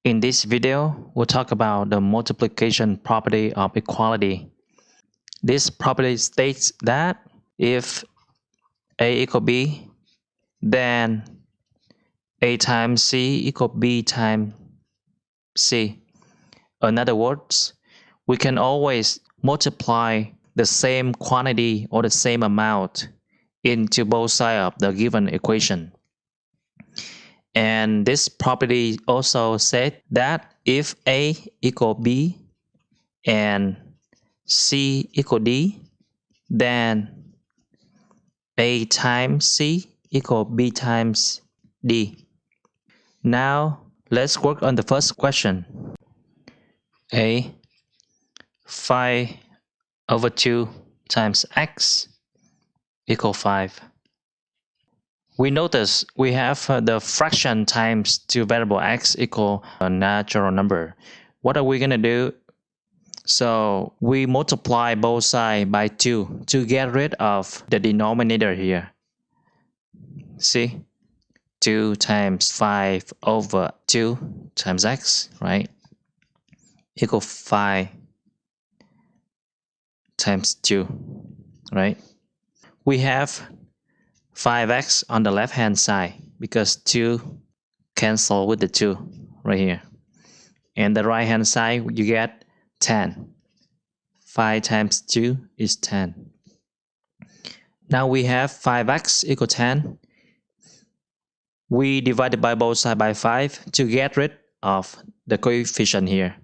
In this video, we'll talk about the multiplication property of equality. This property states that if A equal B, then A times C equal B times C. In other words, we can always multiply the same quantity or the same amount into both sides of the given equation. And this property also said that if A equal B and C equal D, then A times C equal B times D. Now let's work on the first question. A 5/2 times x equal 5. We notice we have the fraction times two variable x equal a natural number. What are we going to do? So we multiply both sides by 2 to get rid of the denominator here. See? 2 times 5/2 times x, right? Equal 5 times 2, right? We have 5x on the left hand side because 2 cancel with the 2 right here. And the right hand side you get 10. 5 times 2 is 10. Now we have 5x equal 10. We divided by both sides by 5 to get rid of the coefficient here.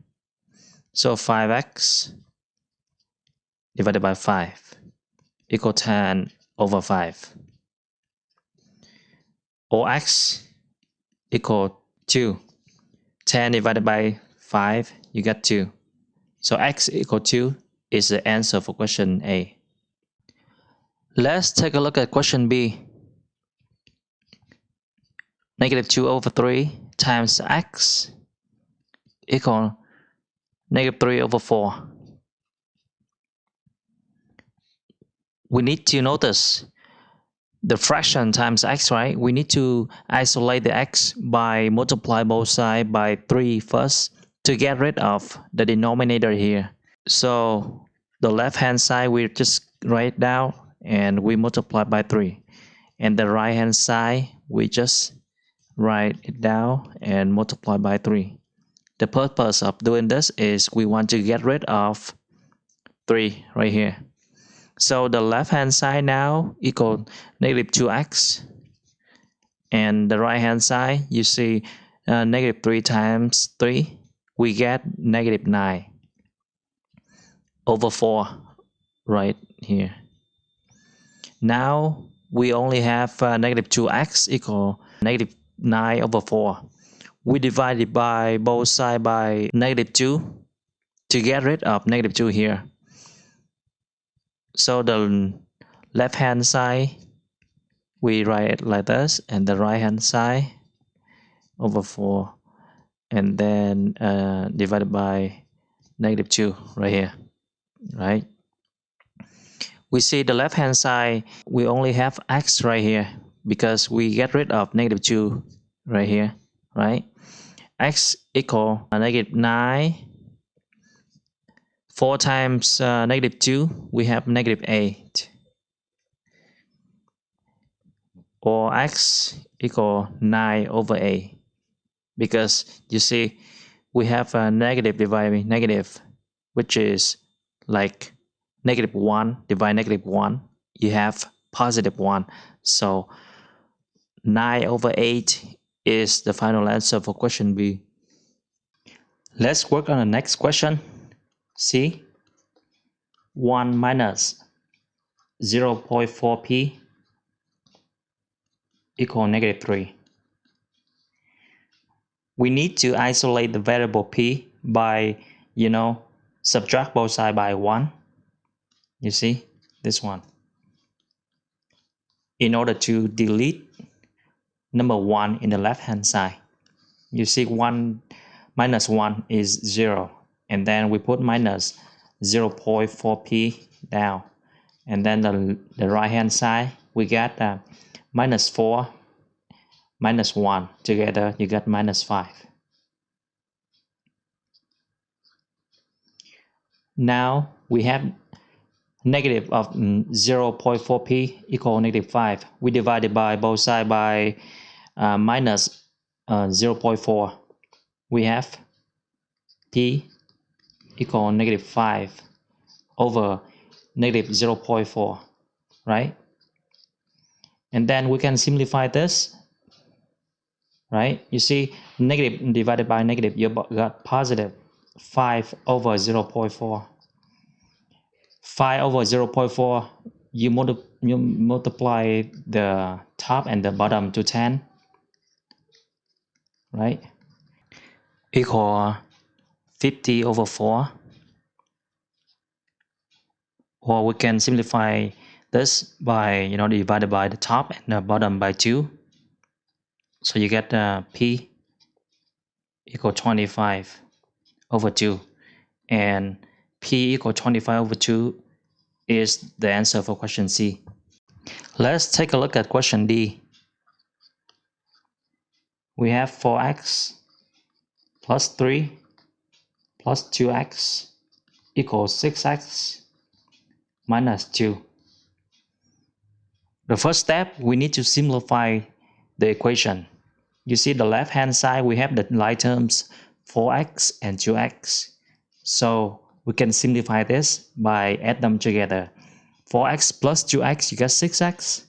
So 5x divided by 5 equal 10/5. Or x equal 2. 10 divided by 5, you get 2. So x equal 2 is the answer for question A. Let's take a look at question B. -2/3 times x equal -3/4. We need to notice the fraction times x, right? We need to isolate the x by multiply both sides by 3 first to get rid of the denominator here. So the left hand side we just write down and we multiply by 3. And the right hand side we just write it down and multiply by 3. The purpose of doing this is we want to get rid of 3 right here. So the left hand side now equal -2x, and the right hand side you see -3 times 3, we get -9/4 right here. Now we only have -2x equal -9/4. We divide it by both sides by -2 to get rid of -2 here. So the left hand side we write it like this, and the right hand side over 4, and then divided by -2 right here, right? We see the left hand side we only have x right here because we get rid of -2 right here, right? X equal -9. 4 times -2, we have -8. Or x equal 9/8. Because you see, we have a negative divided by negative, which is like -1 divided by -1. You have +1. So 9/8 is the final answer for question B. Let's work on the next question. See, 1 minus 0.4p equal -3. We need to isolate the variable p by, subtract both sides by 1. You see, this one. In order to delete number 1 in the left hand side. You see 1 minus 1 is 0. And then we put minus 0.4p down. And then the right hand side, we get -4 minus 1 together, you get -5. Now we have negative of 0.4p equal negative 5. We divided by both sides by minus 0.4. We have p equal negative 5 over negative 0.4, right? And then we can simplify this, right? You see, negative divided by negative, you got positive 5 over 0.4. 5 over 0.4, you multiply the top and the bottom to 10, right? Equal 50 over 4. Or we can simplify this by, divided by the top and the bottom by 2. So you get P equal 25 over 2. And P equal 25 over 2 is the answer for question C. Let's take a look at question D. We have 4x plus 3 plus 2x equals 6x minus 2. The first step, we need to simplify the equation. You see the left hand side, we have the like terms 4x and 2x. So we can simplify this by add them together. 4x plus 2x, you get 6x.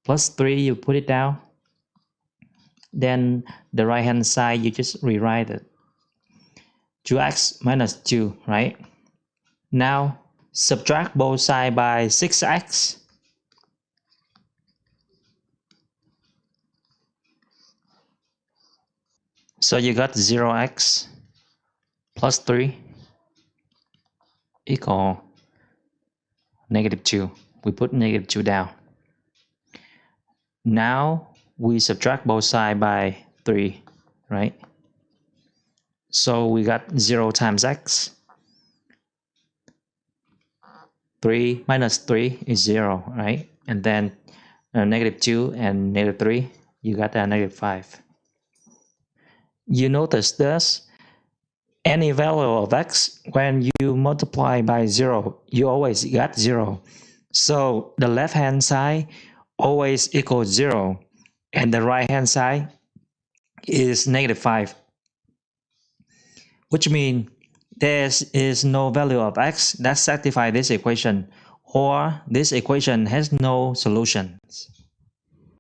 Plus 3, you put it down. Then the right hand side, you just rewrite it. 2x minus 2, right? Now, subtract both sides by 6x. So you got 0x plus 3 equal negative 2. We put negative 2 down. Now we subtract both sides by 3, right? So we got 0 times x. 3 minus 3 is 0, right? And then negative 2 and negative 3, you got negative 5. You notice this, any value of x, when you multiply by 0, you always got 0. So the left hand side always equals 0, and the right hand side is negative 5. Which means there is no value of x that satisfies this equation, or this equation has no solutions.